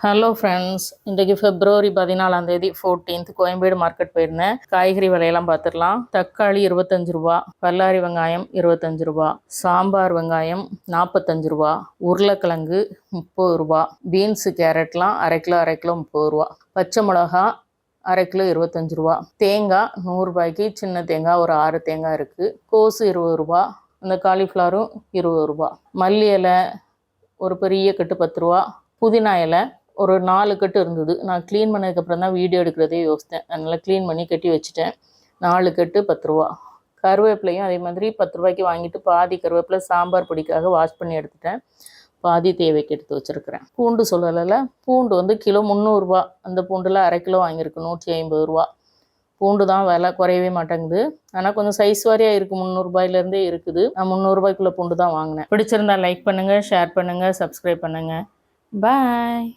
Hello friends, இன்றைக்கு February 14 14th Koyambedu market போயிருந்தேன். காய்கறி விலையெல்லாம் பார்த்துடலாம். தக்காளி 25 ரூபா, பல்லாரி வெங்காயம் 25 ரூபா, சாம்பார் வெங்காயம் 45 ரூபா, உருளைக்கிழங்கு 30 ரூபா, பீன்ஸு கேரட்லாம் அரை கிலோ 30 ரூபா, பச்சை மிளகா அரை கிலோ 25 ரூபா, தேங்காய் 100 ரூபாய்க்கு சின்ன தேங்காய் ஒரு 6 தேங்காய் இருக்குது, கோஸு 20 ரூபா, அந்த காலிஃப்ளவரும் 20 ரூபா, மல்லி இலை ஒரு பெரிய கட்டு 10 ரூபா, புதினா இலை ஒரு 4 கட்டு இருந்தது. நான் க்ளீன் பண்ணதுக்கப்புறம் தான் வீடியோ எடுக்கிறதே யோசித்தேன். அதனால் க்ளீன் பண்ணி கட்டி வச்சுட்டேன். 4 கட்டு 10 ரூபா. கருவேப்பிலையும் அதே மாதிரி 10 ரூபாய்க்கு வாங்கிட்டு பாதி கருவேப்பிலை சாம்பார் பொடிக்காக வாஷ் பண்ணி எடுத்துட்டேன். பாதி தேவைக்கு எடுத்து வச்சுருக்கிறேன். பூண்டு சொல்லலை, பூண்டு வந்து கிலோ 300 ரூபா. அந்த பூண்டில் அரை கிலோ வாங்கியிருக்கு 150 ரூபா. பூண்டு தான் விலை குறையவே மாட்டேங்குது. ஆனால் கொஞ்சம் சைஸ் வாரியாக இருக்குது. 300 ரூபாயிலேருந்தே இருக்குது. நான் 300 ரூபாய்க்குள்ளே பூண்டு தான் வாங்கினேன். பிடிச்சிருந்தா லைக் பண்ணுங்கள், ஷேர் பண்ணுங்கள், சப்ஸ்கிரைப் பண்ணுங்கள். பாய்.